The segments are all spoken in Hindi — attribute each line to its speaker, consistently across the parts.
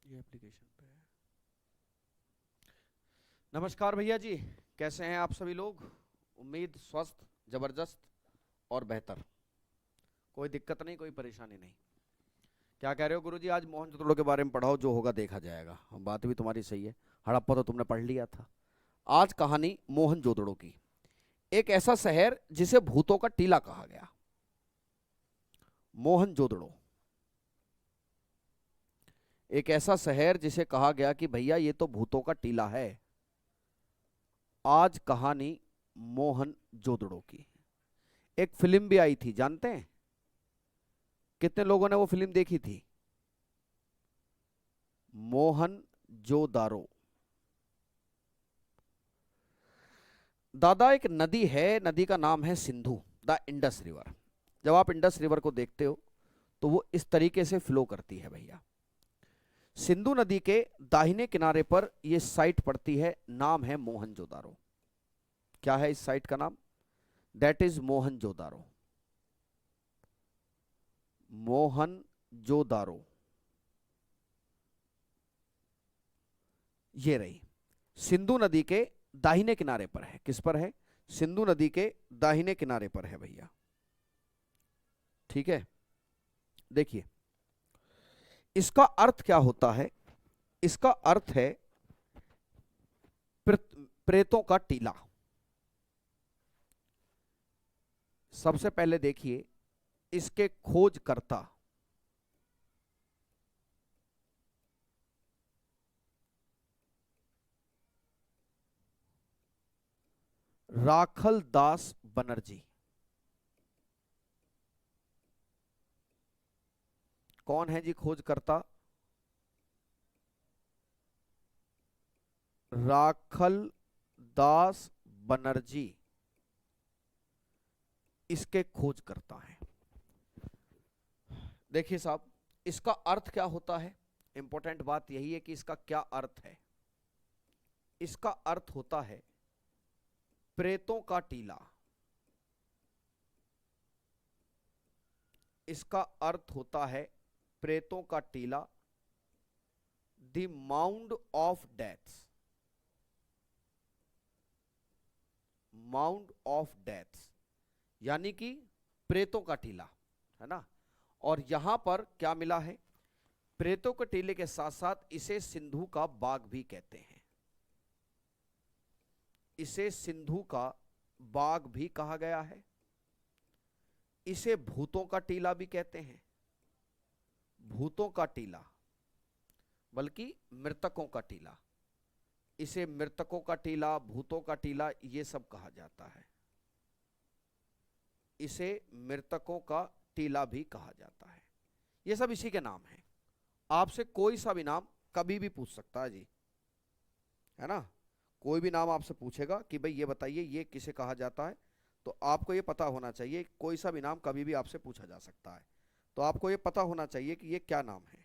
Speaker 1: ये एप्लीकेशन पे है। नमस्कार भैया जी, कैसे हैं आप सभी लोग? उम्मीद स्वस्थ, जबरदस्त और बेहतर। कोई दिक्कत नहीं, कोई परेशानी नहीं। क्या कह रहे हो गुरुजी? आज मोहनजोदड़ो के बारे में पढ़ाओ, जो होगा देखा जाएगा। बात भी तुम्हारी सही है। हड़प्पा तो तुमने पढ़ लिया था। आज कहानी मोहनजोदड़ो की। एक ऐसा शहर जिसे भूतों का टीला कहा गया। मोहनजोदड़ो एक ऐसा शहर जिसे कहा गया कि भैया ये तो भूतों का टीला है। आज कहानी मोहनजोदड़ो की। एक फिल्म भी आई थी, जानते हैं? कितने लोगों ने वो फिल्म देखी थी? मोहनजोदारो। दादा, एक नदी है, नदी का नाम है सिंधु, द इंडस रिवर। जब आप इंडस रिवर को देखते हो तो वो इस तरीके से फ्लो करती है भैया। सिंधु नदी के दाहिने किनारे पर ये साइट पड़ती है, नाम है मोहनजोदारो। क्या है इस साइट का नाम? That is Mohenjodaro. मोहनजोदारो ये रही। सिंधु नदी के दाहिने किनारे पर है। किस पर है? सिंधु नदी के दाहिने किनारे पर है भैया। ठीक है, देखिए इसका अर्थ क्या होता है। इसका अर्थ है प्रेतों का टीला। सबसे पहले देखिए इसके खोजकर्ता राखल दास बनर्जी। कौन है जी खोजकर्ता? राखल दास बनर्जी इसके खोजकर्ता हैं। देखिए साहब, इसका अर्थ क्या होता है? इंपॉर्टेंट बात यही है कि इसका क्या अर्थ है। इसका अर्थ होता है प्रेतों का टीला। इसका अर्थ होता है प्रेतों का टीला, the mound of deaths. Mound of deaths यानी कि प्रेतों का टीला, है ना। और यहां पर क्या मिला है? प्रेतों के टीले के साथ साथ इसे सिंधु का बाग भी कहते हैं। इसे सिंधु का बाग भी कहा गया है। इसे भूतों का टीला भी कहते हैं। भूतों का टीला, बल्कि मृतकों का टीला। इसे मृतकों का टीला, भूतों का टीला, ये सब कहा जाता है। इसे मृतकों का टीला भी कहा जाता है। ये सब इसी के नाम हैं। आपसे कोई सा भी नाम कभी भी पूछ सकता है जी, है ना। कोई भी नाम आपसे पूछेगा कि भाई ये बताइए ये किसे कहा जाता है, तो आपको ये पता होना चाहिए। कोई सा भी नाम कभी भी आपसे पूछा जा सकता है, तो आपको ये पता होना चाहिए कि ये क्या नाम है।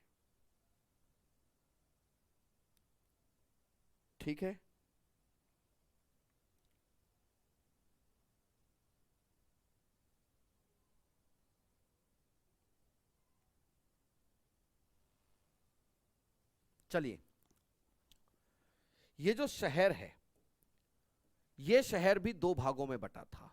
Speaker 1: ठीक है, चलिए। ये जो शहर है, ये शहर भी दो भागों में बटा था।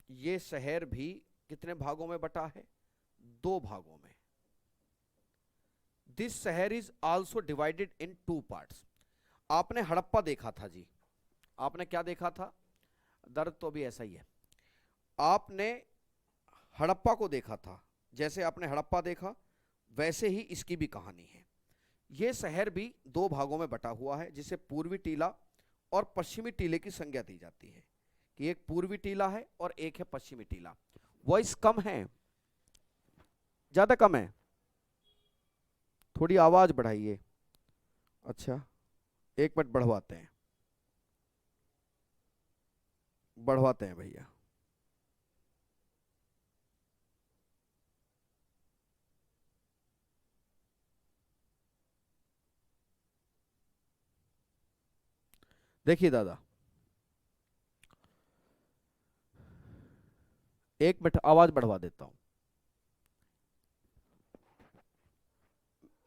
Speaker 1: ये शहर भी कितने भागों में बटा है? दो भागों में। दिस शहर is also divided in two parts. आपने हड़प्पा देखा था जी। आपने क्या देखा था? दर्द तो भी ऐसा ही है। आपने हड़प्पा को देखा था। जैसे आपने हड़प्पा देखा, वैसे ही इसकी भी कहानी है। यह शहर भी दो भागों में बटा हुआ है, जिसे पूर्वी टीला और पश्चिमी टीले की संज्ञा दी जाती है कि एक पूर्वी टीला है और एक है पश्चिमी टीला। वॉइस कम है, ज्यादा कम है? थोड़ी आवाज बढ़ाइए। अच्छा, एक मिनट बढ़वाते हैं। बढ़वाते हैं भैया। देखिए दादा, एक मिनट आवाज बढ़वा देता हूं।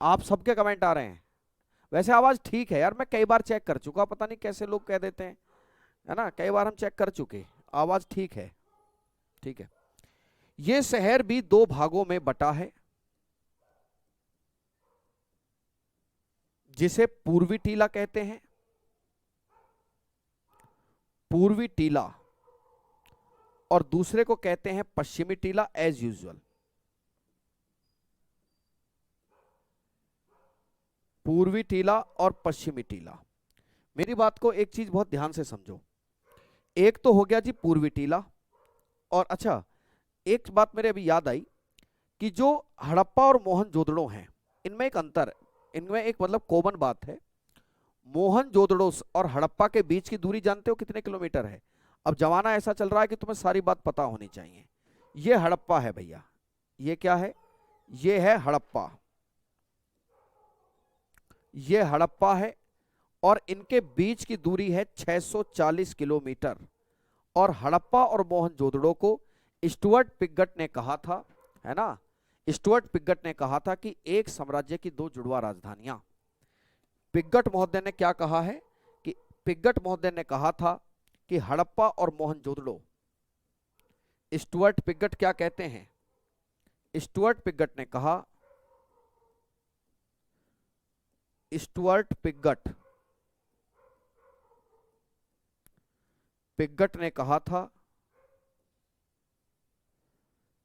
Speaker 1: आप सबके कमेंट आ रहे हैं। वैसे आवाज ठीक है यार, मैं कई बार चेक कर चुका, पता नहीं कैसे लोग कह देते हैं, है ना, कई बार हम चेक कर चुके, आवाज ठीक है। ठीक है। ये शहर भी दो भागों में बटा है, जिसे पूर्वी टीला कहते हैं, पूर्वी टीला, और दूसरे को कहते हैं पश्चिमी टीला, एज यूजुअल। पूर्वी टीला और पश्चिमी टीला। मेरी बात को एक चीज बहुत ध्यान से समझो। एक तो हो गया जी पूर्वी टीला, और अच्छा एक बात मेरे अभी याद आई कि जो हड़प्पा और मोहनजोदड़ो हैं, इनमें एक अंतर, इनमें एक मतलब कॉमन बात है। मोहनजोदड़ो और हड़प्पा के बीच की दूरी जानते हो कितने किलोमीटर है? अब जमाना ऐसा चल रहा है कि तुम्हें सारी बात पता होनी चाहिए। ये हड़प्पा है भैया, ये क्या है? ये है हड़प्पा, ये हड़प्पा है, और इनके बीच की दूरी है 640 किलोमीटर। और हड़प्पा और मोहनजोदड़ो को स्टुअर्ट पिगट ने कहा था, है ना, स्टुअर्ट पिगट ने कहा था कि एक साम्राज्य की दो जुड़वा राजधानियां। पिगट महोदय ने क्या कहा है कि पिगट महोदय ने कहा था कि हड़प्पा और मोहनजोदड़ो, स्टुअर्ट पिगट क्या कहते हैं? स्टुअर्ट पिगट ने कहा, स्टुअर्ट पिगट, पिगट ने कहा था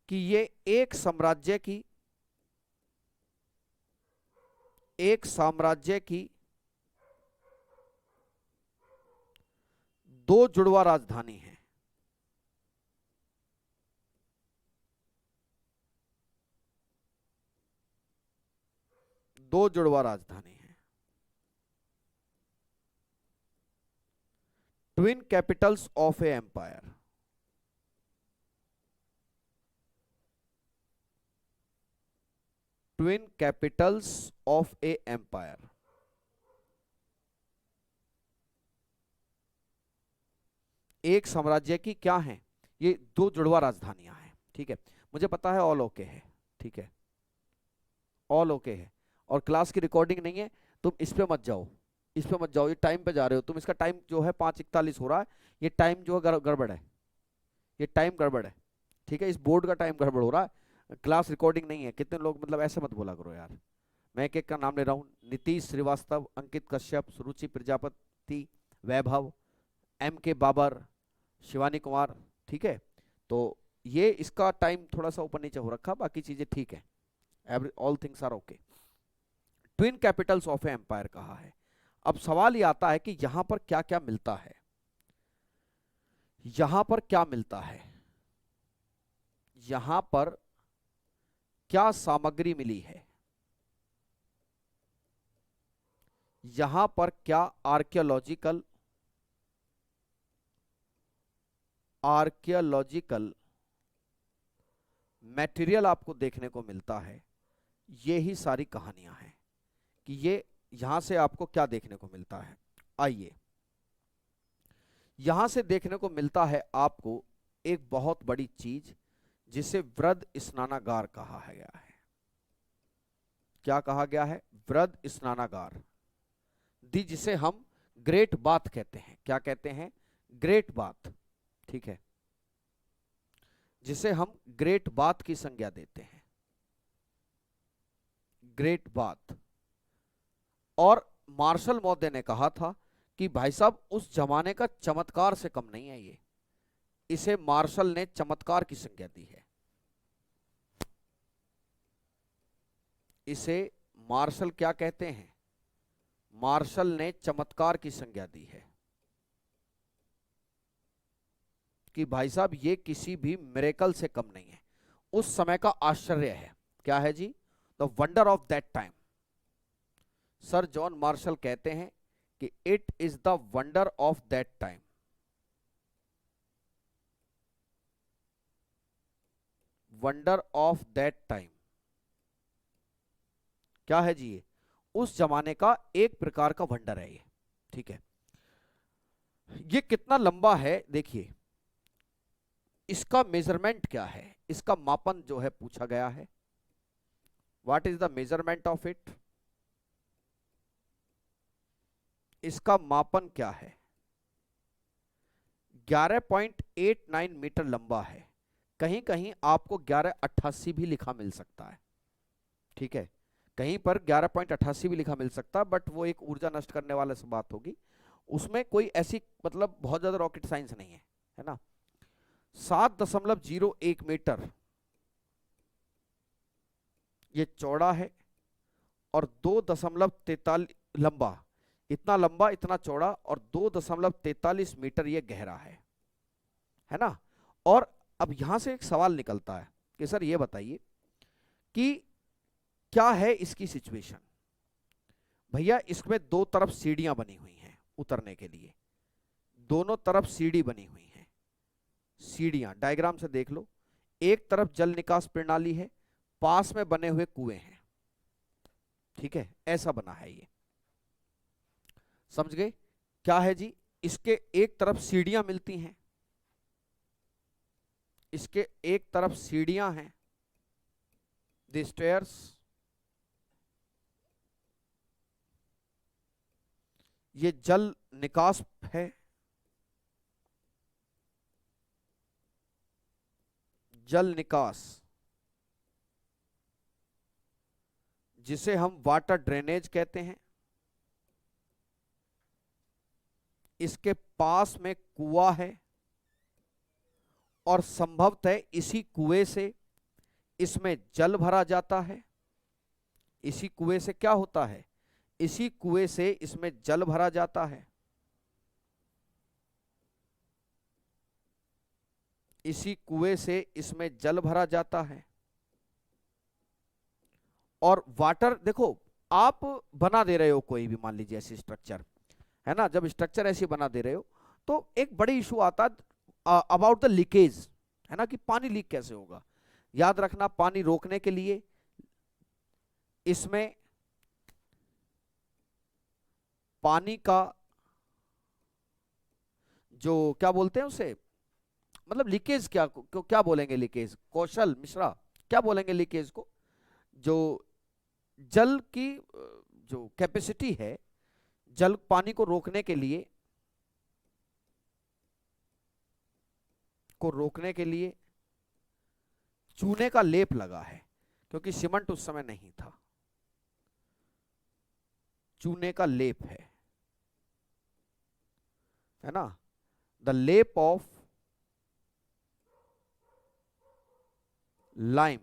Speaker 1: कि ये एक साम्राज्य की, एक साम्राज्य की दो जुड़वा राजधानी है। दो जुड़वा राजधानी है, twin capitals of a empire. Twin capitals of a empire. एक साम्राज्य की क्या है? ये दो जुड़वा राजधानियां हैं। ठीक है, मुझे पता है ऑल ओके है, ठीक है, ऑल ओके है। और क्लास की रिकॉर्डिंग नहीं है, तुम इस पे मत जाओ, इस पे मत जाओ, ये टाइम पे जा रहे हो तुम। इसका टाइम जो है 5:41 हो रहा है, ये टाइम जो है गड़बड़ है, ये टाइम गड़बड़ है। ठीक है, इस बोर्ड का टाइम गड़बड़ हो रहा है, क्लास रिकॉर्डिंग नहीं है। कितने लोग मतलब ऐसे मत बोला करो यार। मैं एक एक का नाम ले रहा हूँ, नीतीश श्रीवास्तव, अंकित कश्यप, सुरुचि प्रजापति, वैभव, एम के बाबर, शिवानी कुमार। ठीक है, तो ये इसका टाइम थोड़ा सा ऊपर नीचे हो रखा, बाकी चीजें ठीक है, every all things are okay. Twin capitals of a empire कहा है। अब सवाल ये आता है कि यहां पर क्या क्या मिलता है, यहां पर क्या मिलता है, यहां पर क्या सामग्री मिली है, यहां पर क्या आर्कियोलॉजिकल, आर्कियोलॉजिकल मटेरियल आपको देखने को मिलता है। ये ही सारी कहानियां हैं कि ये यहां से आपको क्या देखने को मिलता है। आइए, यहां से देखने को मिलता है आपको एक बहुत बड़ी चीज, जिसे वृद्ध स्नानागार कहा गया है। क्या कहा गया है? वृद्ध स्नानागार, जिसे हम ग्रेट बाथ कहते हैं। क्या कहते हैं? Great bath. ठीक है, जिसे हम ग्रेट बाथ की संज्ञा देते हैं, ग्रेट बाथ। और मार्शल महोदय ने कहा था कि भाई साहब उस जमाने का चमत्कार से कम नहीं है ये, इसे मार्शल ने चमत्कार की संज्ञा दी है। इसे मार्शल क्या कहते हैं? मार्शल ने चमत्कार की संज्ञा दी है कि भाई साहब ये किसी भी मिरेकल से कम नहीं है, उस समय का आश्चर्य है। क्या है जी? The wonder of that time. Sir John Marshall कहते हैं कि it is the wonder of that time. Wonder of that time क्या है जी? ये उस जमाने का एक प्रकार का वंडर है ये। ठीक है, ये कितना लंबा है देखिए, इसका मेजरमेंट क्या है, इसका मापन जो है पूछा गया है। What is the measurement of it, इसका मापन क्या है। 11.89 मीटर लंबा है, कहीं कहीं आपको 1188 भी लिखा मिल सकता है, ठीक है, कहीं पर 11.88 भी लिखा मिल सकता है, बट वो एक ऊर्जा नष्ट करने वाले से बात होगी, उसमें कोई ऐसी मतलब बहुत ज्यादा रॉकेट साइंस नहीं है ना। 7.01 मीटर ये चौड़ा है और 2.43 लंबा, इतना लंबा इतना चौड़ा, और 2.43 मीटर ये गहरा है ना। और अब यहां से एक सवाल निकलता है कि सर ये बताइए कि क्या है इसकी सिचुएशन। भैया इसमें दो तरफ सीढ़ियां बनी हुई हैं उतरने के लिए, दोनों तरफ सीढ़ी बनी हुई है, सीढ़ियां डायग्राम से देख लो, एक तरफ जल निकास प्रणाली है, पास में बने हुए कुएं हैं, ठीक है, ऐसा बना है ये, समझ गए क्या है जी। इसके एक तरफ सीढ़ियां मिलती हैं, इसके एक तरफ सीढ़ियां हैं, द स्टेयर्स, ये जल निकास है, जल निकास जिसे हम वाटर ड्रेनेज कहते हैं, इसके पास में कुआं है और संभवतः इसी कुएं से इसमें जल भरा जाता है, इसी कुएं से क्या होता है, इसी कुएं से इसमें जल भरा जाता है, इसी कुएं से इसमें जल भरा जाता है। और वाटर देखो, आप बना दे रहे हो कोई भी मान लीजिए ऐसी स्ट्रक्चर, है ना, जब स्ट्रक्चर ऐसी बना दे रहे हो तो एक बड़ी इशू आता है अबाउट द लीकेज, है ना, कि पानी लीक कैसे होगा। याद रखना, पानी रोकने के लिए इसमें पानी का जो क्या बोलते हैं उसे, मतलब लीकेज क्या बोलेंगे, लीकेज कौशल मिश्रा क्या बोलेंगे लीकेज को, जो जल की जो कैपेसिटी है, जल पानी को रोकने के लिए, चूने का लेप लगा है, क्योंकि सीमेंट उस समय नहीं था, चूने का लेप है ना, the lep of lime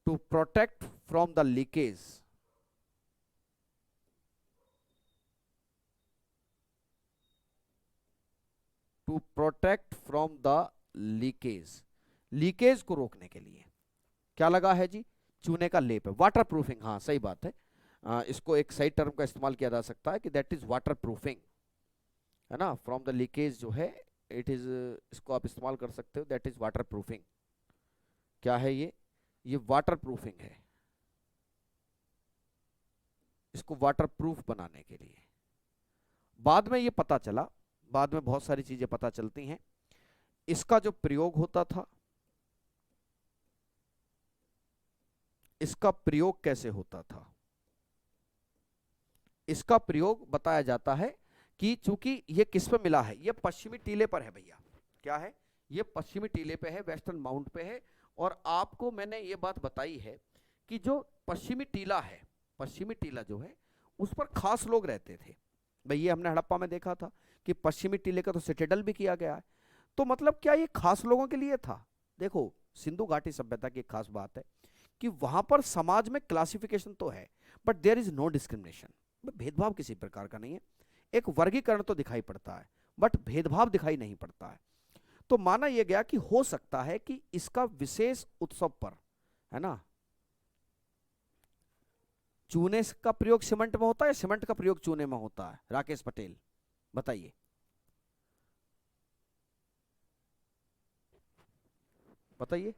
Speaker 1: to protect from the leakage, to protect from the leakage, leakage को रोकने के लिए क्या लगा है जी, चूने का लेप है, वाटर प्रूफिंग, हाँ सही बात है, इसको एक सही टर्म का इस्तेमाल किया जा सकता है कि दैट इज वाटर प्रूफिंग, है ना, फ्रॉम द लीकेज जो है इट इज, इसको आप इस्तेमाल कर सकते हो, दैट इज वाटर प्रूफिंग। क्या है ये वाटर प्रूफिंग है, इसको वाटर प्रूफ बनाने के लिए। बाद में ये पता चला, बाद में बहुत सारी चीजें पता चलती हैं, इसका जो प्रयोग होता था, इसका प्रयोग कैसे होता था, इसका प्रयोग बताया जाता है कि चूंकि ये किस पे मिला है, ये पश्चिमी टीले पर है भैया, क्या है, ये पश्चिमी टीले पे है, वेस्टर्न माउंट पे है, और आपको मैंने ये बात बताई है कि जो पश्चिमी टीला है, पश्चिमी टीला जो है उस पर खास लोग रहते थे भाई, ये हमने हड़प्पा में देखा था कि पश्चिमी टीले का तो सिटेडल भी किया गया है, तो मतलब क्या ये खास लोगों के लिए था। देखो सिंधु घाटी सभ्यता की एक खास बात है कि वहां पर समाज में क्लासिफिकेशन तो है, but there is no discrimination, भेदभाव किसी प्रकार का नहीं है, एक वर्गीकरण तो दिखाई पड़ता है बट भेदभाव दिखाई नहीं पड़ता है। तो माना यह गया कि हो सकता है कि इसका विशेष उत्सव पर, है ना, चूने का प्रयोग सीमेंट में होता है या सीमेंट का प्रयोग चूने में होता है, राकेश पटेल बताइए, बताइए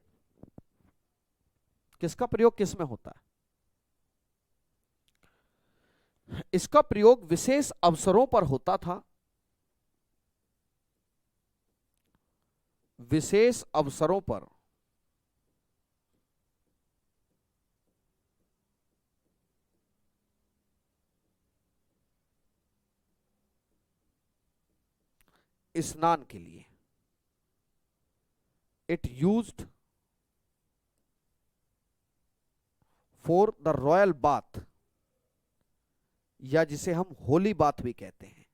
Speaker 1: किसका प्रयोग किस में होता है। इसका प्रयोग विशेष अवसरों पर होता था, विशेष अवसरों पर स्नान के लिए। It used for the royal bath, या जिसे हम होली बाथ भी कहते हैं,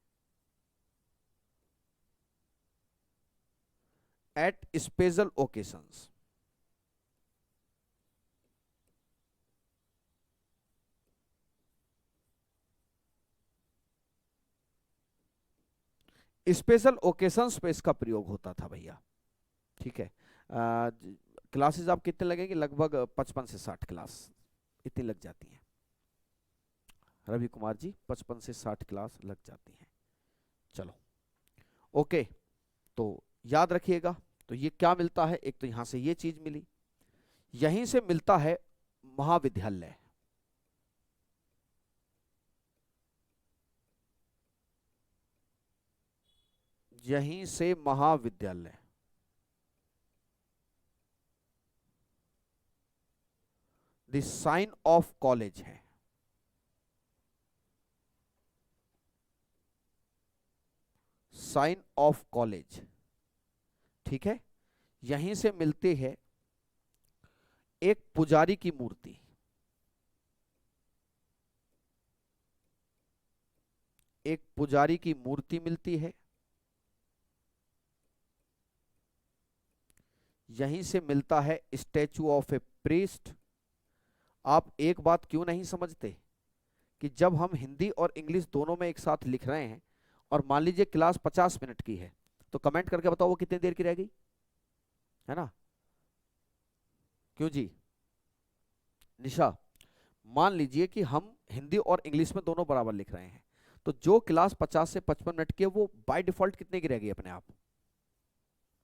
Speaker 1: at special occasions. Special occasions पे इसका प्रयोग होता था भैया। ठीक है, क्लासेस आप कितने लगेंगे? लगभग 55 से 60 क्लास इतनी लग जाती हैं रवि कुमार जी, 55 से 60 क्लास लग जाती हैं। चलो ओके, तो याद रखिएगा। तो ये क्या मिलता है? एक तो यहां से ये चीज मिली, यहीं से मिलता है महाविद्यालय। यहीं से महाविद्यालय, द साइन ऑफ कॉलेज है। साइन ऑफ कॉलेज, ठीक है। यहीं से मिलती है एक पुजारी की मूर्ति। एक पुजारी की मूर्ति मिलती है। यहीं से मिलता है स्टैचू ऑफ ए प्रीस्ट। आप एक बात क्यों नहीं समझते कि जब हम हिंदी और इंग्लिश दोनों में एक साथ लिख रहे हैं और मान लीजिए क्लास 50 मिनट की है, तो कमेंट करके बताओ वो कितनी देर की रह गई, है ना? क्यों जी निशा? मान लीजिए कि हम हिंदी और इंग्लिश में दोनों बराबर लिख रहे हैं, तो जो क्लास 50 से 55 मिनट की है वो बाय डिफॉल्ट कितने की रह गई अपने आप?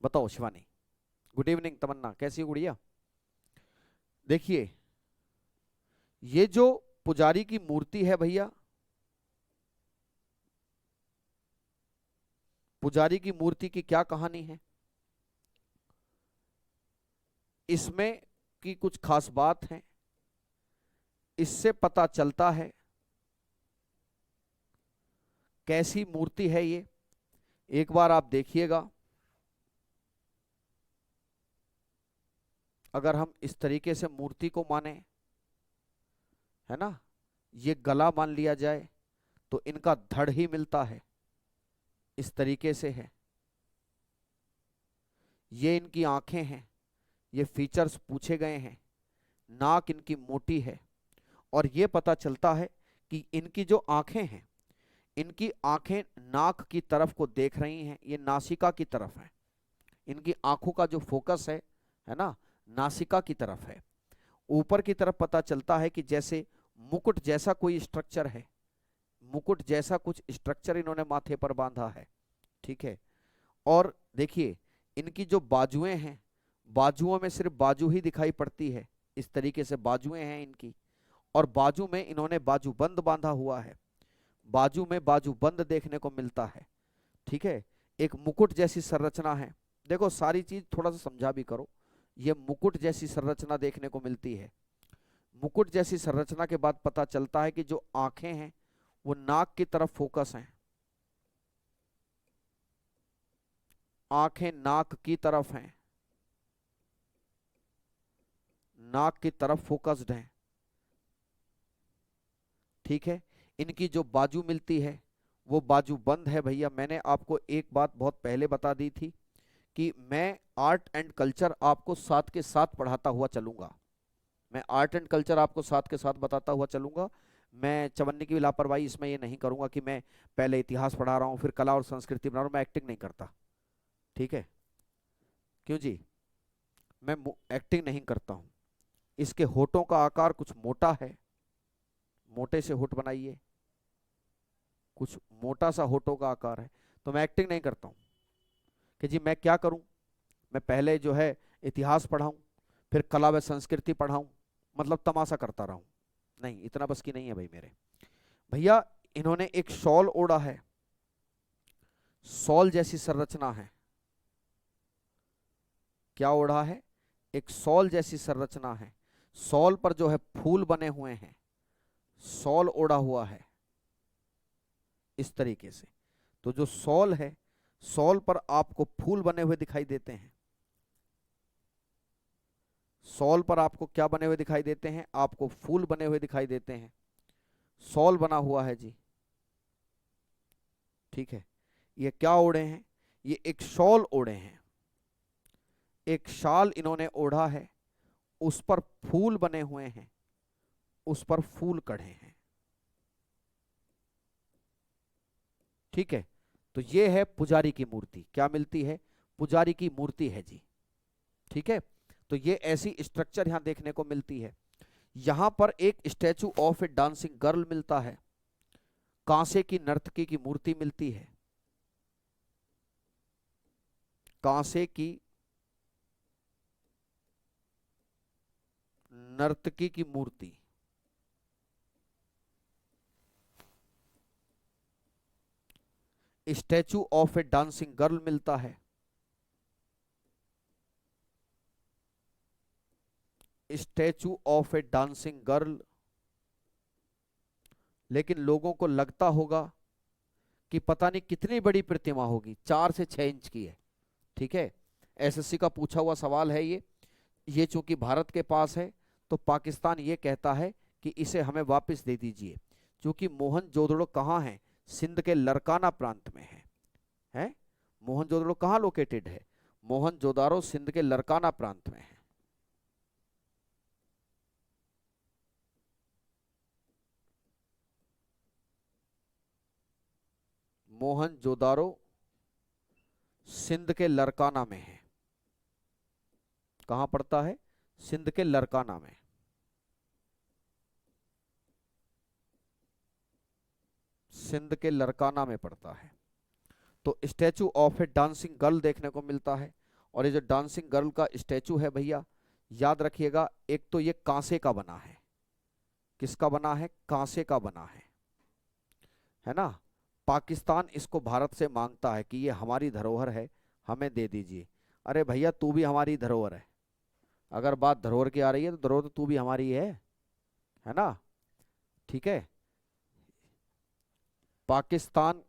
Speaker 1: बताओ शिवानी। गुड इवनिंग तमन्ना, कैसी हो गुड़िया? देखिए, ये जो पुजारी की मूर्ति है भैया, पुजारी की मूर्ति की क्या कहानी है? इसमें की कुछ खास बात है, इससे पता चलता है कैसी मूर्ति है ये। एक बार आप देखिएगा, अगर हम इस तरीके से मूर्ति को माने, है ना, ये गला मान लिया जाए तो इनका धड़ ही मिलता है, इस तरीके से है। ये इनकी आंखें हैं, ये फीचर्स पूछे गए हैं। नाक इनकी मोटी है, और ये पता चलता है कि इनकी जो आंखें हैं, इनकी आंखें नाक की तरफ को देख रही हैं, ये नासिका की तरफ है। इनकी आंखों का जो फोकस है ना, नासिका की तरफ है। ऊपर की तरफ पता चलता है कि जैसे मुकुट जैसा कोई स्ट्रक्चर है, मुकुट जैसा कुछ स्ट्रक्चर इन्होंने माथे पर बांधा है, ठीक है। और देखिए, इनकी जो बाजुएं हैं, बाजुओं में सिर्फ बाजू ही दिखाई पड़ती है, इस तरीके से बाजुएं हैं इनकी, और बाजू में इन्होंने बाजूबंद बांधा हुआ है, बाजू में बाजूबंद देखने को मिलता है, ठीक है। एक मुकुट जैसी संरचना है। देखो सारी चीज थोड़ा सा समझा भी करो। ये मुकुट जैसी संरचना देखने को मिलती है। मुकुट जैसी संरचना के बाद पता चलता है कि जो आंखें हैं वो नाक की तरफ फोकस हैं, आंखें नाक की तरफ हैं, नाक की तरफ फोकस्ड हैं, ठीक है। इनकी जो बाजू मिलती है वो बाजू बंद है भैया। मैंने आपको एक बात बहुत पहले बता दी थी कि मैं आर्ट एंड कल्चर आपको साथ के साथ पढ़ाता हुआ चलूंगा। मैं आर्ट एंड कल्चर आपको साथ के साथ बताता हुआ चलूंगा। मैं चवन्नी की लापरवाही इसमें ये नहीं करूंगा कि मैं पहले इतिहास पढ़ा रहा हूँ फिर कला और संस्कृति बना रहा हूँ। मैं एक्टिंग नहीं करता, ठीक है। क्यों जी? मैं एक्टिंग नहीं करता हूँ। इसके होठों का आकार कुछ मोटा है, मोटे से होठ बनाइए, कुछ मोटा सा होठों का आकार है, तो मैं एक्टिंग नहीं करता हूँ कि जी मैं क्या करूँ, मैं पहले जो है इतिहास पढ़ाऊँ फिर कला व संस्कृति पढ़ाऊँ, मतलब तमाशा करता रहूँ। नहीं, इतना बस की नहीं है भाई मेरे। भैया इन्होंने एक शॉल ओढ़ा है, शॉल जैसी संरचना है, क्या ओढ़ा है? एक शॉल जैसी संरचना है, शॉल पर जो है फूल बने हुए हैं, शॉल ओढ़ा हुआ है इस तरीके से। तो जो शॉल है, शॉल पर आपको फूल बने हुए दिखाई देते हैं। शॉल पर आपको क्या बने हुए दिखाई देते हैं? आपको फूल बने हुए दिखाई देते हैं। शॉल बना हुआ है जी, ठीक है। ये क्या ओढ़े हैं? ये एक शॉल ओढ़े हैं, एक शाल इन्होंने ओढ़ा है, उस पर फूल बने हुए हैं, उस पर फूल कढ़े हैं, ठीक है। तो ये है पुजारी की मूर्ति। क्या मिलती है? पुजारी की मूर्ति है जी, ठीक है। तो ये ऐसी स्ट्रक्चर यहां देखने को मिलती है। यहां पर एक statue of a dancing girl मिलता है, कांसे की नर्तकी की मूर्ति मिलती है, कांसे की नर्तकी की मूर्ति, statue of a dancing girl मिलता है, statue of a dancing girl. लेकिन लोगों को लगता होगा कि पता नहीं कितनी बड़ी प्रतिमा होगी, 4 से 6 इंच की है, ठीक है। एसएससी का पूछा हुआ सवाल है ये चूंकि भारत के पास है तो पाकिस्तान ये कहता है कि इसे हमें वापस दे दीजिए। क्योंकि मोहनजोदड़ो कहाँ है? सिंध के लरकाना प्रांत में है। मोहनजोदड़ो कहाँ लोकेटेड है? मोहनजोदारो सिंध के लरकाना प्रांत में है। मोहनजोदारो सिंध के लरकाना में है। कहाँ पड़ता है? सिंध के लरकाना में। सिंध के लरकाना में पड़ता है। तो statue of a dancing girl देखने को मिलता है। और ये जो डांसिंग गर्ल का स्टैचू है भैया, याद रखिएगा, एक तो ये कांसे का बना है। किसका बना है? कांसे का बना है ना। पाकिस्तान इसको भारत से मांगता है कि ये हमारी धरोहर है, हमें दे दीजिए। अरे भैया, तू भी हमारी धरोहर है। अगर बात धरोहर की आ रही है तो धरोहर तो तू भी हमारी है ना, ठीक है। पाकिस्तान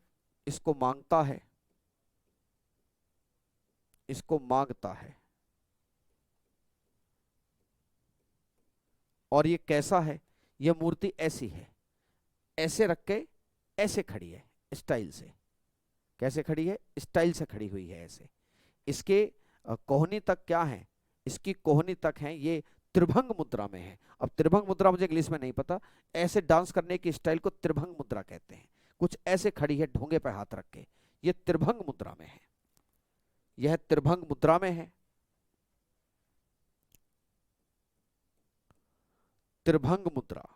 Speaker 1: इसको मांगता है, इसको मांगता है। और ये कैसा है? ये मूर्ति ऐसी है, ऐसे रख के ऐसे खड़ी है स्टाइल से। कैसे खड़ी है? स्टाइल से खड़ी हुई है ऐसे। इसके कोहनी तक क्या है? इसकी कोहनी तक है ये त्रिभंग मुद्रा में है। अब त्रिभंग मुद्रा मुझे इंग्लिश में नहीं पता, ऐसे डांस करने की स्टाइल को त्रिभंग मुद्रा कहते हैं। कुछ ऐसे खड़ी है ढोंगे पे हाथ रख के, ये त्रिभंग मुद्रा में है। यह त्रिभंग मुद्रा में है, त्रिभंग मुद्रा।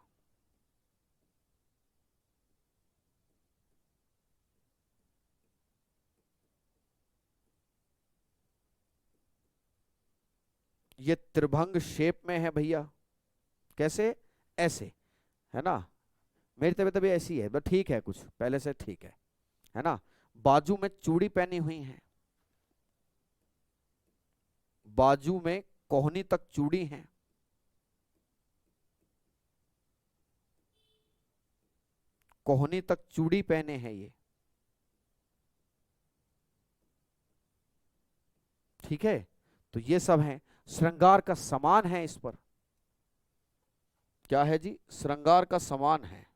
Speaker 1: ये त्रिभंग शेप में है भैया। कैसे? ऐसे, है ना। मेरी तबीयत अभी ऐसी है, बट ठीक है, कुछ पहले से ठीक है ना। बाजू में चूड़ी पहनी हुई है, बाजू में कोहनी तक चूड़ी है, कोहनी तक चूड़ी पहने हैं ये, ठीक है। तो ये सब है, श्रृंगार का सामान है इस पर। क्या है जी? श्रृंगार का सामान है।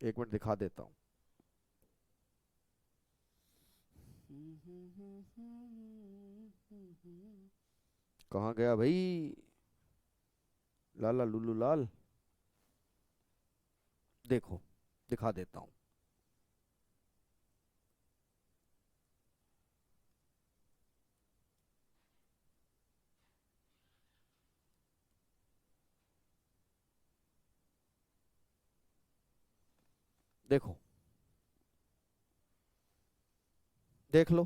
Speaker 1: एक मिनट दिखा देता हूं। कहाँ गया भाई? लाला लुल्लू लाल, देखो दिखा देता हूं। देखो, देख लो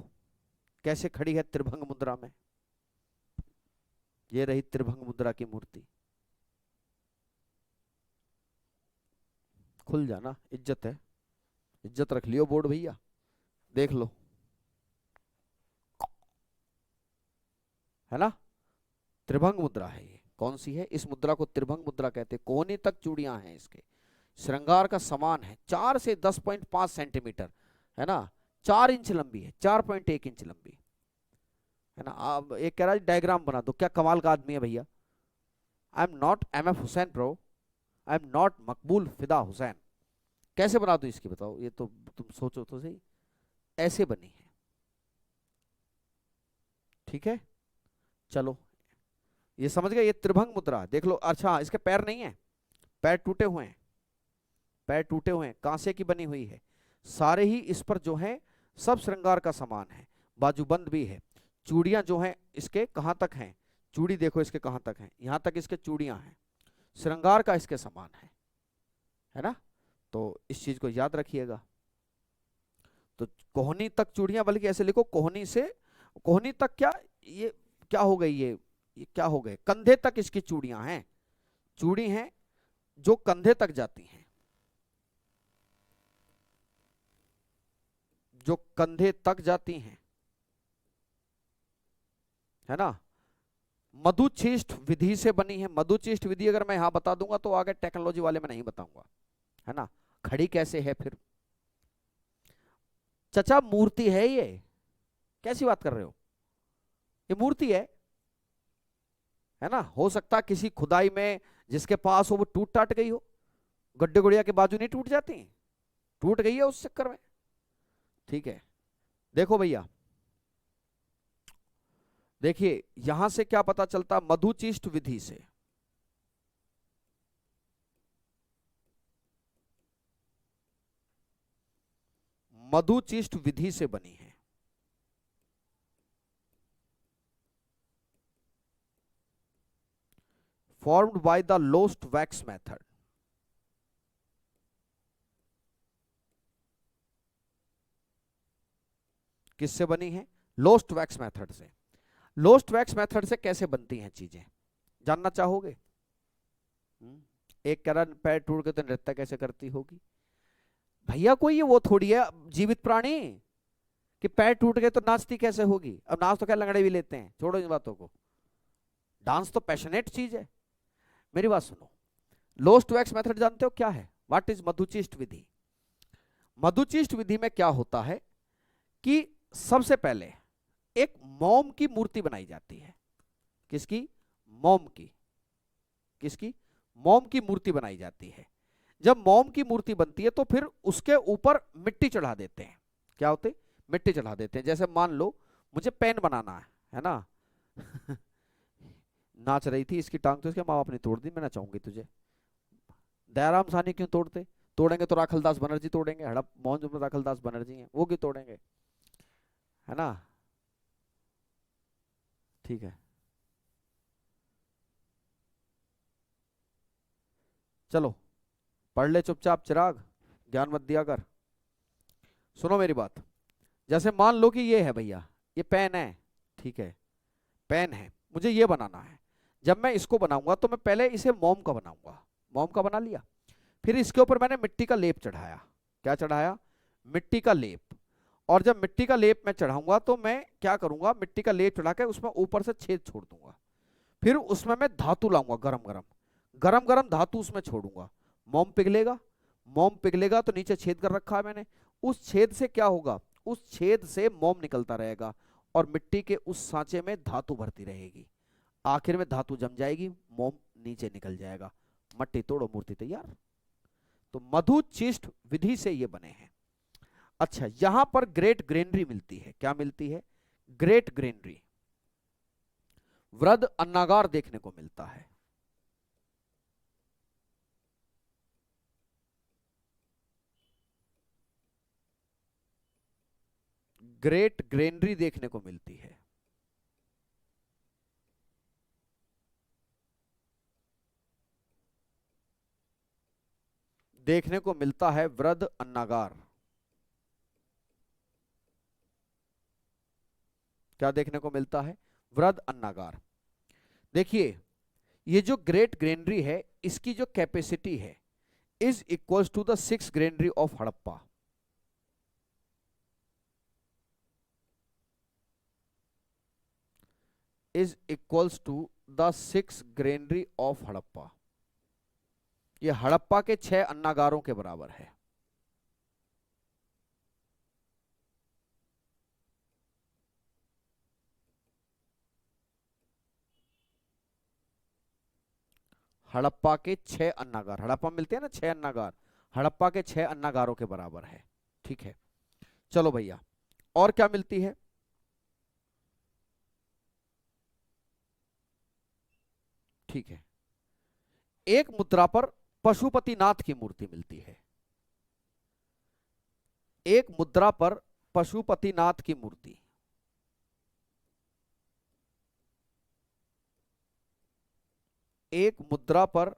Speaker 1: कैसे खड़ी है त्रिभंग मुद्रा में। ये रही त्रिभंग मुद्रा की मूर्ति। खुल जाना, इज्जत है, इज्जत रख लियो बोर्ड भैया, देख लो, है ना। त्रिभंग मुद्रा है ये, कौन सी है, इस मुद्रा को त्रिभंग मुद्रा कहते हैं। कोहनी तक चूड़ियां हैं इसके, श्रृंगार का समान है, 4 से 10.5 सेंटीमीटर, है ना, 4 इंच लंबी है, 4.1 इंच लंबी, है ना। अब एक कह रहा है डायग्राम बना दो, क्या कमाल का आदमी है भैया। I am not MF Hussain bro, I am not मकबूल फिदा हुसैन। कैसे बना दो इसकी बताओ, ये तो तुम सोचो तो सही, ऐसे बनी है, ठीक है। चलो ये समझ गए, ये त्रिभंग मुद्रा देख लो। अच्छा इसके पैर नहीं है, पैर टूटे हुए हैं, पैर टूटे हुए हैं, कांसे की बनी हुई है, सारे ही इस पर जो है सब श्रृंगार का सामान है, बाजूबंद भी है, चूड़ियां जो हैं इसके कहां तक हैं, चूड़ी देखो इसके कहां तक हैं, यहां तक इसके चूड़ियां हैं, श्रृंगार का इसके समान है ना। तो इस चीज को याद रखिएगा। तो कोहनी तक चूड़ियां, बल्कि ऐसे लिखो कोहनी से, कोहनी तक क्या, ये क्या हो गई, ये क्या हो गए, कंधे तक इसकी चूड़ियां हैं, चूड़ी हैं जो कंधे तक जाती हैं, जो कंधे तक जाती हैं, है ना। मधुचीष्ट विधि से बनी है। मधुचीष्ट विधि अगर मैं यहां बता दूंगा तो आगे टेक्नोलॉजी वाले में नहीं बताऊंगा, है ना। खड़ी कैसे है फिर, चचा मूर्ति है ये, कैसी बात कर रहे हो, ये मूर्ति है ना। हो सकता किसी खुदाई में जिसके पास हो वो टूट टाट गई हो, गड्ढे गुड़िया के बाजू नहीं टूट जाती, टूट गई है उस चक्कर में, ठीक है। देखो भैया, देखिए यहां से क्या पता चलता, मधुचीष्ट विधि से, मधुचीष्ट विधि से बनी है, formed by the lost wax method। किससे बनी है, लोस्ट वैक्स मेथड से। लोस्ट वैक्स मेथड से कैसे बनती हैं चीजें, जानना चाहोगे। एक करण पैर टूट के तो नृत्य कैसे करती होगी भैया, कोई ये वो थोड़ी है जीवित प्राणी कि पैर टूट गए तो नाचती कैसे होगी। अब नाच तो क्या लंगड़े भी लेते हैं, छोड़ो इन बातों को, डांस तो पैशनेट चीज है। मेरी बात सुनो, लोस्ट वैक्स मेथड जानते हो क्या है, व्हाट इज मधुचीष्ट विधि। मधुचीष्ट विधि में क्या होता है कि सबसे पहले एक मोम की मूर्ति बनाई जाती है, किसकी, मोम की, किसकी, मोम की मूर्ति बनाई जाती है। जब मोम की मूर्ति बनती है तो फिर उसके ऊपर मिट्टी चढ़ा देते हैं, क्या होते, मिट्टी चढ़ा देते हैं। जैसे मान लो मुझे पेन बनाना है ना नाच रही थी इसकी टांग तो इसके माँ बाप ने तोड़ दी, मैं ना चाहूंगी तुझे, दयाराम साहनी क्यों तोड़ते, तोड़ेंगे तो राखलदास बनर्जी तोड़ेंगे, हड़प मोहन जो राखलदास बनर्जी हैं वो क्यों तोड़ेंगे, है ना, ठीक है। चलो पढ़ ले चुपचाप चिराग, ज्ञान मत दिया कर। सुनो मेरी बात, जैसे मान लो कि ये है भैया, ये पेन है, ठीक है, पेन है, मुझे ये बनाना है। जब मैं इसको बनाऊंगा तो मैं पहले इसे मोम का बनाऊंगा, मोम का बना लिया, फिर इसके ऊपर मैंने मिट्टी का लेप चढ़ाया, क्या चढ़ाया, मिट्टी का लेप। और जब मिट्टी का लेप मैं चढ़ाऊंगा तो मैं क्या करूंगा, मिट्टी का लेप चढ़ा के उसमें ऊपर से छेद छोड़ दूंगा, फिर उसमें मैं धातु लाऊंगा, गरम गरम, गरम गरम धातु उसमें छोड़ूंगा, मोम पिघलेगा, मोम पिघलेगा तो नीचे छेद कर रखा है मैंने, उस छेद से क्या होगा, उस छेद से मोम निकलता रहेगा और मिट्टी के उस सांचे में धातु भरती रहेगी, आखिर में धातु जम जाएगी, मोम नीचे निकल जाएगा, मट्टी तोड़ो मूर्ति तैयार। तो मधुचीष्ट विधि से ये बने हैं। अच्छा यहां पर ग्रेट ग्रेनरी मिलती है, क्या मिलती है, ग्रेट ग्रेनरी, वृद्ध अन्नागार देखने को मिलता है। ग्रेट ग्रेनरी देखने को मिलती है। देखने को मिलता है वृद्ध अन्नागार, क्या देखने को मिलता है, वृद्ध अन्नागार। देखिए ये जो ग्रेट ग्रेनरी है इसकी जो कैपेसिटी है is equals to the 6 granary of Harappa. Is equals to the 6 granary of Harappa. ये हड़प्पा के 6 अन्नागारों के बराबर है। हड़प्पा के 6 अन्नागार, हड़प्पा मिलते हैं ना 6 अन्नागार, हड़प्पा के 6 अन्नागारों के बराबर है। ठीक है, चलो भैया, और क्या मिलती है? ठीक है, एक मुद्रा पर पशुपतिनाथ की मूर्ति मिलती है। एक मुद्रा पर पशुपतिनाथ की मूर्ति, एक मुद्रा पर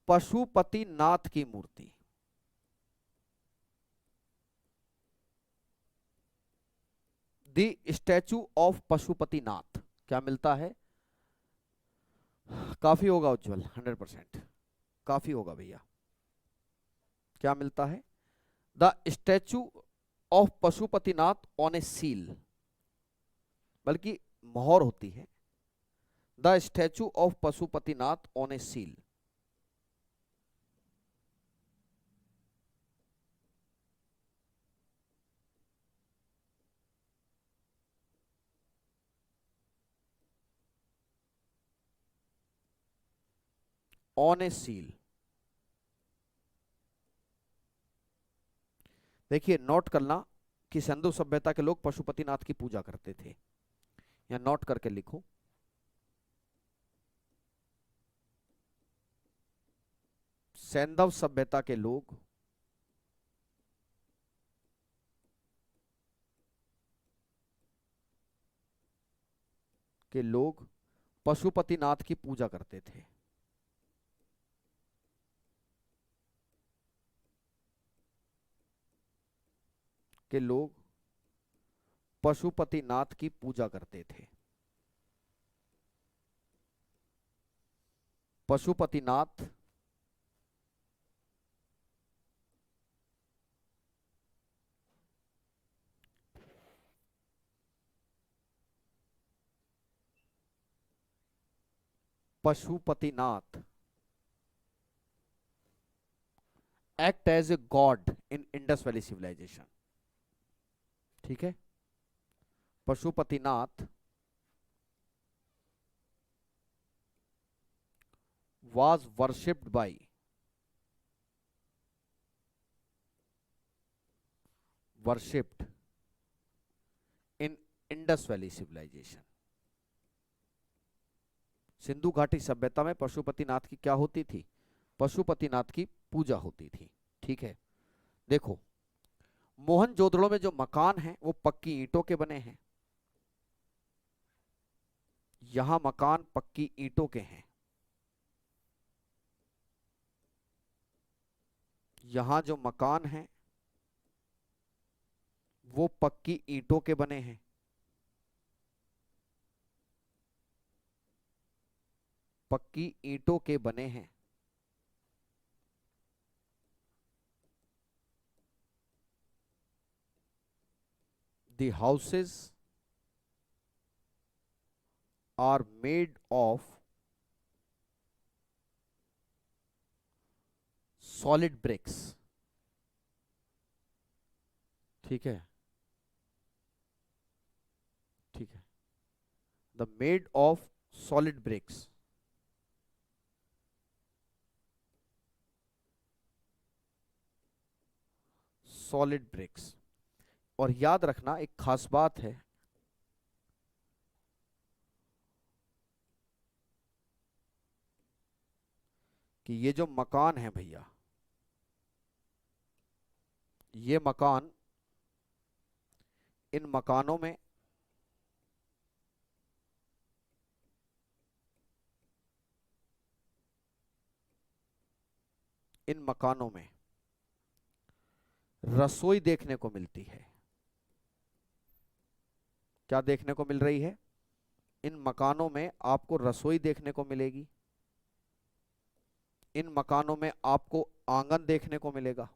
Speaker 1: पशुपतिनाथ की मूर्ति, द स्टैचू ऑफ पशुपतिनाथ। क्या मिलता है? काफी होगा उज्जवल, 100% काफी होगा भैया। क्या मिलता है? The statue of Pashupatinath on A seal, बल्कि मोहर होती है। The statue of Pashupatinath on A seal. On A seal. देखिए, नोट करना कि सिंधु सभ्यता के लोग पशुपतिनाथ की पूजा करते थे, या नोट करके लिखो। सैंधव सभ्यता के लोग पशुपतिनाथ की पूजा करते थे। के लोग पशुपतिनाथ की पूजा करते थे। Pashupatinath Pashupatinath act as a god in Indus valley civilisation. ठीक है, Pashupatinath was worshipped by worshipped in Indus valley civilisation. सिंधु घाटी सभ्यता में पशुपतिनाथ की क्या होती थी? पशुपतिनाथ की पूजा होती थी। ठीक है, देखो, मोहनजोदड़ो में जो मकान हैं वो पक्की ईंटों के बने हैं। यहां मकान पक्की ईंटों के हैं, यहां जो मकान हैं वो पक्की ईंटों के बने हैं। पक्की ईंटों के बने हैं। The houses are made of solid bricks। ठीक है, ठीक है, the made of solid bricks. Solid bricks. और याद रखना एक खास बात है, कि ये जो मकान है भैया, ये मकान, इन मकानों में इन मकानों में रसोई देखने को मिलती है। क्या देखने को मिल रही है? इन मकानों में आपको रसोई देखने को मिलेगी। इन मकानों में आपको आंगन देखने को मिलेगा।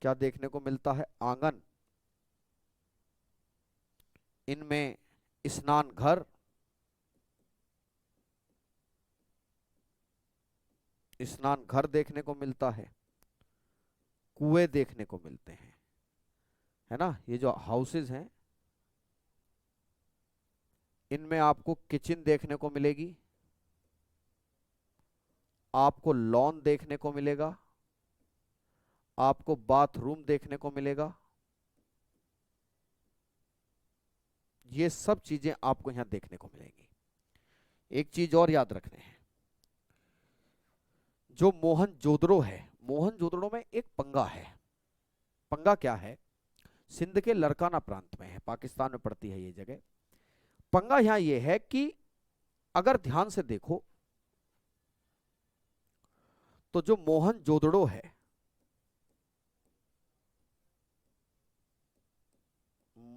Speaker 1: क्या देखने को मिलता है? आंगन। इनमें स्नान घर, स्नान घर देखने को मिलता है, कुएं देखने को मिलते हैं, है ना। ये जो हाउसेज हैं इनमें आपको किचन देखने को मिलेगी, आपको लॉन देखने को मिलेगा, आपको बाथरूम देखने को मिलेगा। ये सब चीजें आपको यहां देखने को मिलेंगी। एक चीज और याद रखने हैं, जो मोहनजोदड़ो है, मोहनजोदड़ो में एक पंगा है। पंगा क्या है? सिंध के लरकाना प्रांत में है, पाकिस्तान में पड़ती है ये जगह। पंगा यहां ये है कि अगर ध्यान से देखो तो जो मोहनजोदड़ो है,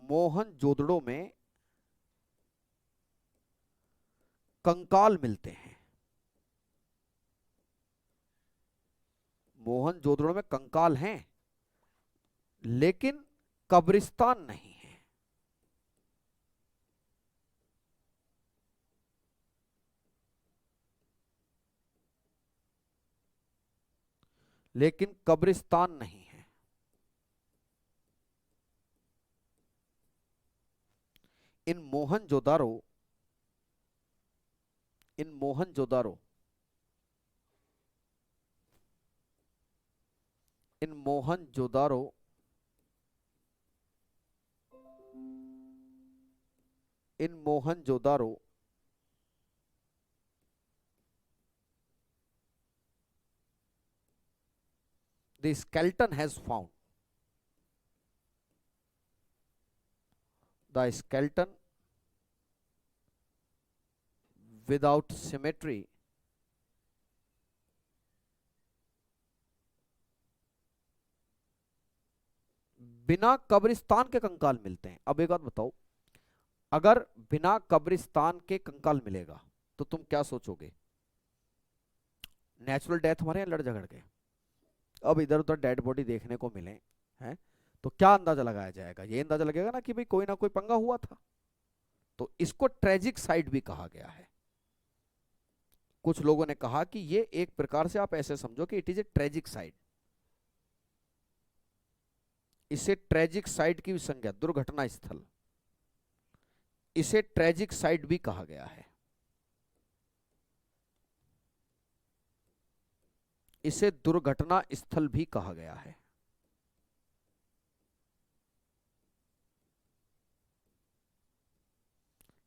Speaker 1: मोहनजोदड़ो में कंकाल मिलते हैं। मोहनजोदड़ो में कंकाल हैं लेकिन कब्रिस्तान नहीं है। लेकिन कब्रिस्तान नहीं है। इन मोहनजोदारो, इन मोहनजोदारो, इन मोहनजोदारो इन Mohenjodaro the skeleton has found, the skeleton without symmetry बिना कब्रिस्तान के कंकाल मिलते हैं। अब एक बात बताओ, अगर बिना कब्रिस्तान के कंकाल मिलेगा तो तुम क्या सोचोगे? नेचुरल डेथ हमारे यहाँ लड़ झगड़ के, अब इधर उधर डेड बॉडी देखने को मिले हैं तो क्या अंदाजा लगाया जाएगा? ये अंदाजा लगेगा ना कि भाई कोई ना कोई पंगा हुआ था। तो इसको ट्रेजिक साइड भी कहा गया है। कुछ लोगों ने कहा कि ये एक प्रकार से आप ऐसे समझो कि it is a tragic side. इसे ट्रेजिक साइड की भी संज्ञा, दुर्घटना स्थल, इसे ट्रेजिक साइड भी कहा गया है। इसे दुर्घटना स्थल भी कहा गया है।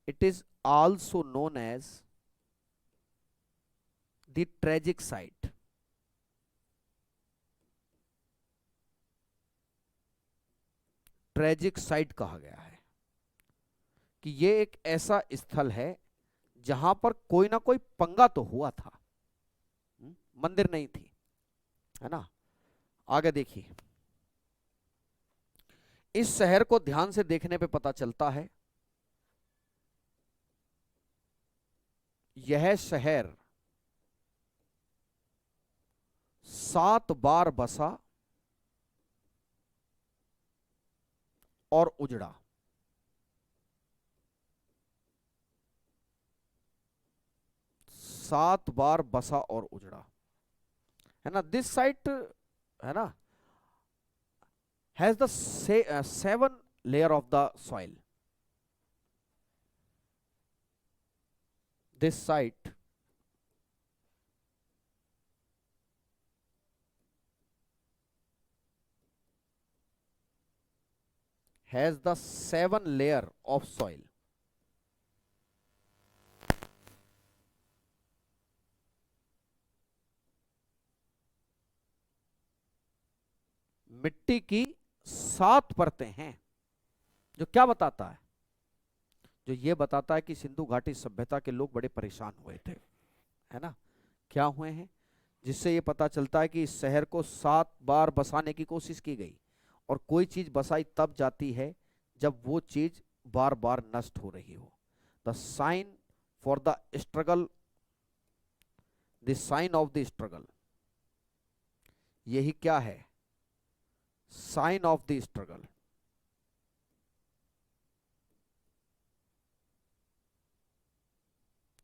Speaker 1: It is also known as the tragic site. Tragic site कहा गया है कि यह एक ऐसा स्थल है जहां पर कोई ना कोई पंगा तो हुआ था, मंदिर नहीं थी, है ना। आगे देखिए, इस शहर को ध्यान से देखने पे पता चलता है यह शहर 7 बार बसा और उजड़ा। 7 बार बसा और उजड़ा, है ना। दिस साइट, है ना, has the 7 layer of the soil. This site has the 7 layer of soil। मिट्टी की 7 परतें हैं। जो क्या बताता है? जो ये बताता है कि सिंधु घाटी सभ्यता के लोग बड़े परेशान हुए थे, है ना। क्या हुए हैं? जिससे ये पता चलता है कि इस शहर को 7 बार बसाने की कोशिश की गई, और कोई चीज बसाई तब जाती है जब वो चीज बार बार नष्ट हो रही हो। The sign for the struggle, the sign of the struggle, यही क्या है, साइन ऑफ द स्ट्रगल।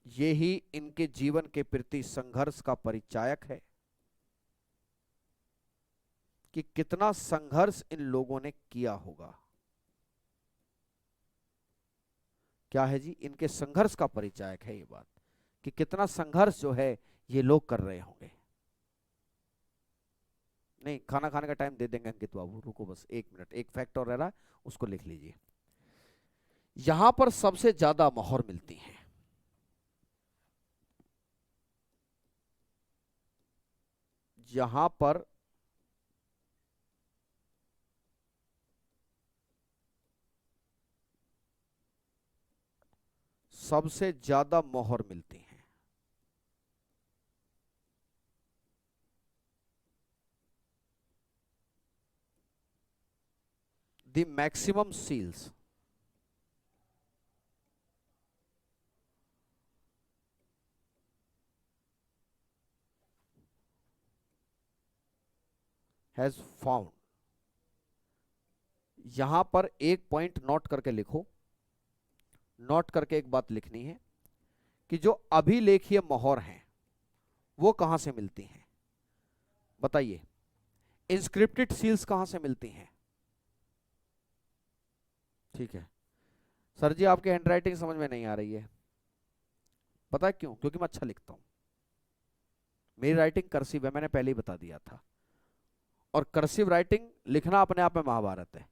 Speaker 1: यही इनके जीवन के प्रति संघर्ष का परिचायक है कि कितना संघर्ष इन लोगों ने किया होगा। क्या है जी, इनके संघर्ष का परिचायक है ये बात कि कितना संघर्ष जो है ये लोग कर रहे होंगे। नहीं, खाना खाने का टाइम दे देंगे अंकित बाबू, रुको बस 1 मिनट, एक फैक्ट और रह रहा है उसको लिख लीजिए। यहां पर सबसे ज्यादा मोहर मिलती है, यहां पर सबसे ज्यादा मोहर मिलती है। The maximum seals has found, यहां पर एक पॉइंट नोट करके लिखो, नोट करके एक बात लिखनी है कि जो अभिलेखीय मोहर हैं वो कहां से मिलती हैं, बताइए। इंस्क्रिप्टेड सील्स कहां से मिलती हैं? ठीक है सर जी, आपकी हैंडराइटिंग समझ में नहीं आ रही है, पता है क्यों? क्योंकि मैं अच्छा लिखता हूं, मेरी राइटिंग कर्सिव है, मैंने पहले ही बता दिया था। और कर्सिव राइटिंग लिखना अपने आप में महाभारत है,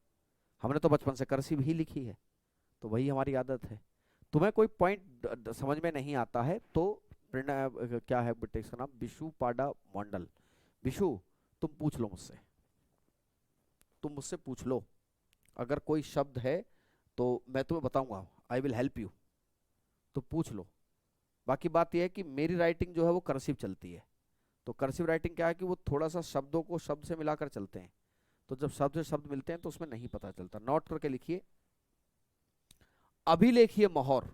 Speaker 1: हमने तो बचपन से कर्सिव ही लिखी है, तो वही हमारी आदत है। तुम्हें कोई पॉइंट समझ में नहीं आता है तो क्या है बेटे इसका नाम, विशु पाडा मंडल, विशु तुम पूछ लो मुझसे, तुम मुझसे पूछ लो, अगर कोई शब्द है तो मैं तुम्हें बताऊंगा, आई विल हेल्प यू, तो पूछ लो। बाकी बात यह है कि मेरी राइटिंग जो है वो कर्सिव चलती है, तो कर्सिव राइटिंग क्या है कि वो थोड़ा सा शब्दों को शब्द से मिलाकर चलते हैं, तो जब शब्द से शब्द मिलते हैं तो उसमें नहीं पता चलता। नोट करके लिखिए, अभिलेखीय मोहर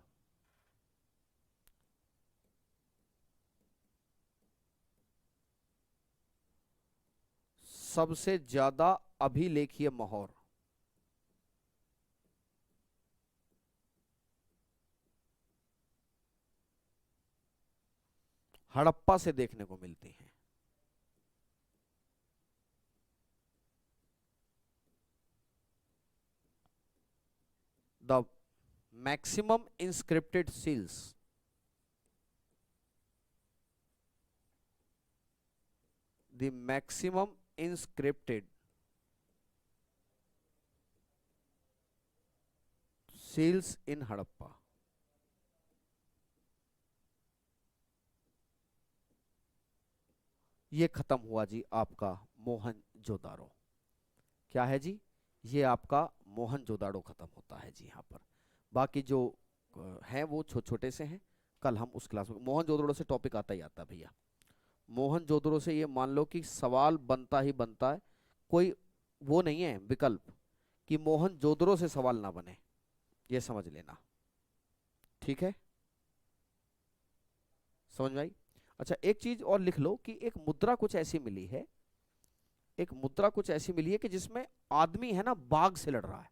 Speaker 1: सबसे ज्यादा अभिलेखीय मोहर हड़प्पा से देखने को मिलती हैं। The maximum inscripted seals, the maximum inscripted seals in Harappa, ये खत्म हुआ जी आपका मोहनजोदाड़ो। क्या है जी, ये आपका मोहनजोदाड़ो खत्म होता है जी यहाँ पर। बाकी जो हैं वो छोटे छोटे से हैं, कल हम उस क्लास में मोहनजोदाड़ो से टॉपिक आता ही आता है भैया। मोहनजोदड़ो से ये मान लो कि सवाल बनता ही बनता है, कोई वो नहीं है विकल्प कि मोहनजोदड़ो से सवाल ना बने, ये समझ लेना, ठीक है, समझ में आई? अच्छा एक चीज और लिख लो कि एक मुद्रा कुछ ऐसी मिली है, एक मुद्रा कुछ ऐसी मिली है कि जिसमें आदमी है ना बाघ से लड़ रहा है,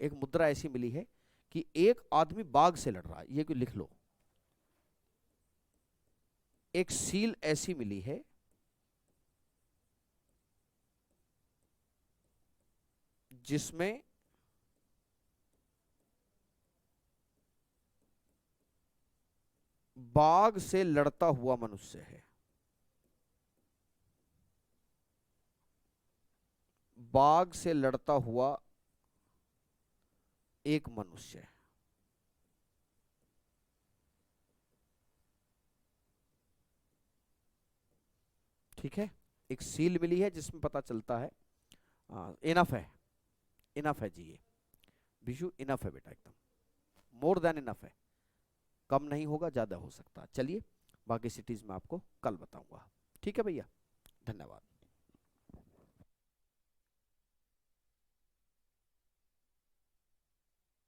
Speaker 1: एक मुद्रा ऐसी मिली है कि एक आदमी बाघ से लड़ रहा है, ये लिख लो। एक सील ऐसी मिली है जिसमें बाघ से लड़ता हुआ मनुष्य है, बाघ से लड़ता हुआ एक मनुष्य, ठीक है। एक सील मिली है जिसमें पता चलता है, इनफ है, इनफ है जी, ये विशु इनफ है बेटा, एकदम मोर देन इनफ है, कम नहीं होगा ज्यादा हो सकता। चलिए बाकी सिटीज में आपको कल बताऊंगा, ठीक है भैया, धन्यवाद।